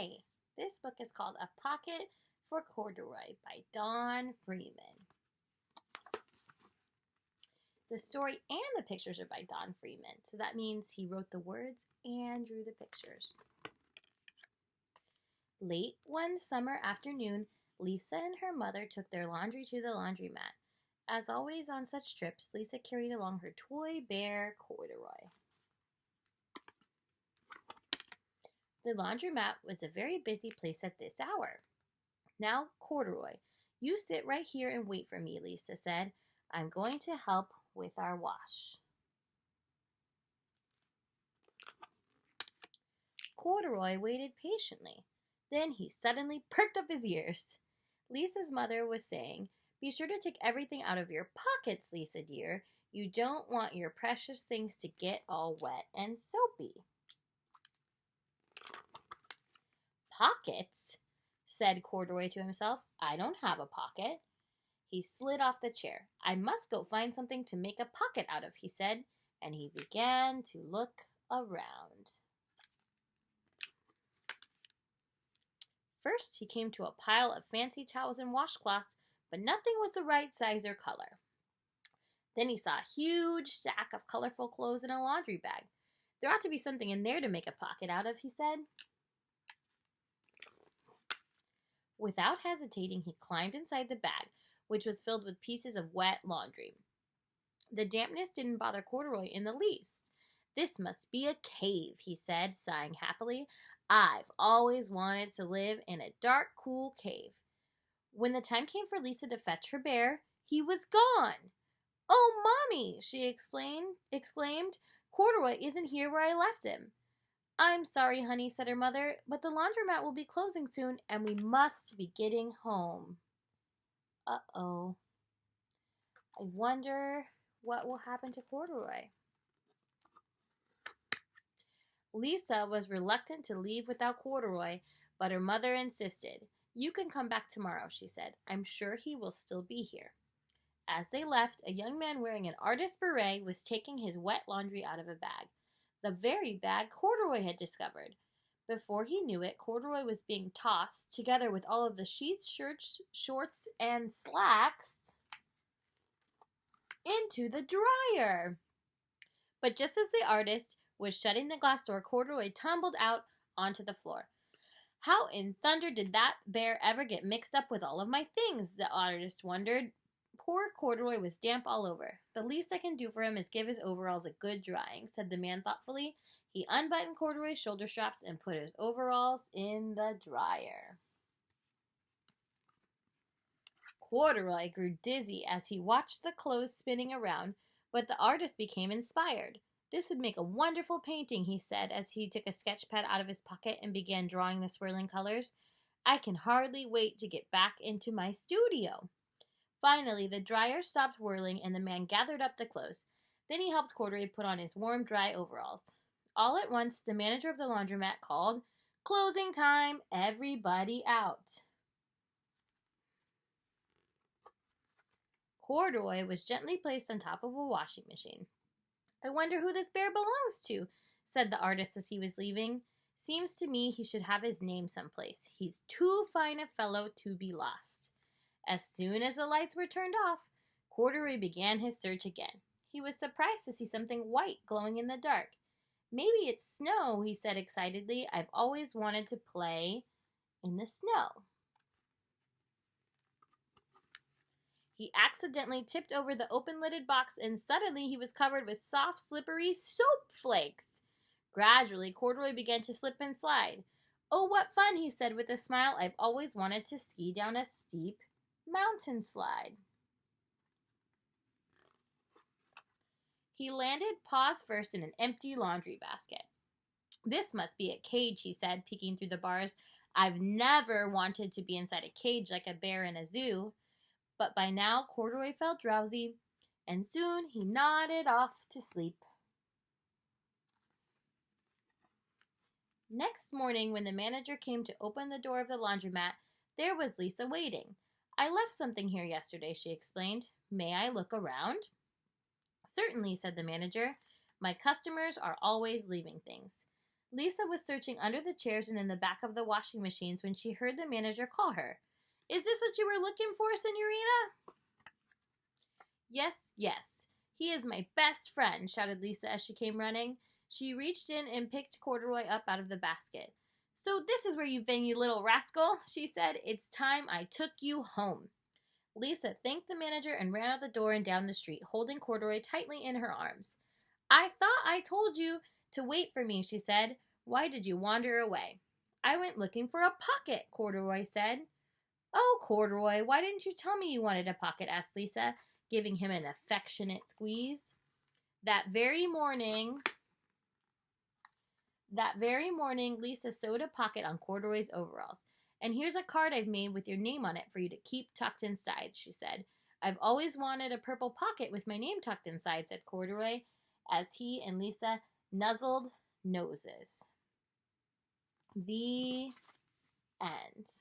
Hi! This book is called A Pocket for Corduroy by Don Freeman. The story and the pictures are by Don Freeman, so that means he wrote the words and drew the pictures. Late one summer afternoon, Lisa and her mother took their laundry to the laundromat. As always on such trips, Lisa carried along her toy bear, Corduroy. The laundromat was a very busy place at this hour. Now, Corduroy, you sit right here and wait for me, Lisa said. I'm going to help with our wash. Corduroy waited patiently. Then he suddenly perked up his ears. Lisa's mother was saying, "Be sure to take everything out of your pockets, Lisa dear. You don't want your precious things to get all wet and soapy." "Pockets?" said Corduroy to himself. "I don't have a pocket." He slid off the chair. "I must go find something to make a pocket out of," he said, and he began to look around. First, he came to a pile of fancy towels and washcloths, but nothing was the right size or color. Then he saw a huge sack of colorful clothes in a laundry bag. "There ought to be something in there to make a pocket out of," he said. Without hesitating, he climbed inside the bag, which was filled with pieces of wet laundry. The dampness didn't bother Corduroy in the least. "This must be a cave," he said, sighing happily. "I've always wanted to live in a dark, cool cave." When the time came for Lisa to fetch her bear, he was gone. "Oh, Mommy!" she exclaimed. "Corduroy isn't here where I left him." "I'm sorry, honey," said her mother, "but the laundromat will be closing soon, and we must be getting home." Uh-oh. I wonder what will happen to Corduroy. Lisa was reluctant to leave without Corduroy, but her mother insisted. "You can come back tomorrow," she said. "I'm sure he will still be here." As they left, a young man wearing an artist's beret was taking his wet laundry out of a bag. The very bag Corduroy had discovered. Before he knew it, Corduroy was being tossed, together with all of the sheets, shirts, shorts, and slacks, into the dryer. But just as the artist was shutting the glass door, Corduroy tumbled out onto the floor. "How in thunder did that bear ever get mixed up with all of my things?" the artist wondered. Poor Corduroy was damp all over. "The least I can do for him is give his overalls a good drying," said the man thoughtfully. He unbuttoned Corduroy's shoulder straps and put his overalls in the dryer. Corduroy grew dizzy as he watched the clothes spinning around, but the artist became inspired. "This would make a wonderful painting," he said as he took a sketch pad out of his pocket and began drawing the swirling colors. "I can hardly wait to get back into my studio." Finally, the dryer stopped whirling and the man gathered up the clothes. Then he helped Corduroy put on his warm, dry overalls. All at once, the manager of the laundromat called, "Closing time! Everybody out!" Corduroy was gently placed on top of a washing machine. "I wonder who this bear belongs to," said the artist as he was leaving. "Seems to me he should have his name someplace. He's too fine a fellow to be lost." As soon as the lights were turned off, Corduroy began his search again. He was surprised to see something white glowing in the dark. "Maybe it's snow," he said excitedly. "I've always wanted to play in the snow." He accidentally tipped over the open-lidded box, and suddenly he was covered with soft, slippery soap flakes. Gradually, Corduroy began to slip and slide. "Oh, what fun," he said with a smile. "I've always wanted to ski down a steep mountain slide." He landed paws first in an empty laundry basket. "This must be a cage," he said, peeking through the bars. "I've never wanted to be inside a cage like a bear in a zoo." But by now, Corduroy felt drowsy, and soon he nodded off to sleep. Next morning, when the manager came to open the door of the laundromat, there was Lisa waiting. "I left something here yesterday," she explained. "May I look around?" "Certainly," said the manager. "My customers are always leaving things." Lisa was searching under the chairs and in the back of the washing machines when she heard the manager call her. "Is this what you were looking for, Senorita?" "Yes, yes. He is my best friend," shouted Lisa as she came running. She reached in and picked Corduroy up out of the basket. "So this is where you've been, you little rascal," she said. "It's time I took you home." Lisa thanked the manager and ran out the door and down the street, holding Corduroy tightly in her arms. "I thought I told you to wait for me," she said. "Why did you wander away?" "I went looking for a pocket," Corduroy said. "Oh, Corduroy, why didn't you tell me you wanted a pocket?" asked Lisa, giving him an affectionate squeeze. That very morning, Lisa sewed a pocket on Corduroy's overalls. "And here's a card I've made with your name on it for you to keep tucked inside," she said. "I've always wanted a purple pocket with my name tucked inside," said Corduroy, as he and Lisa nuzzled noses. The end.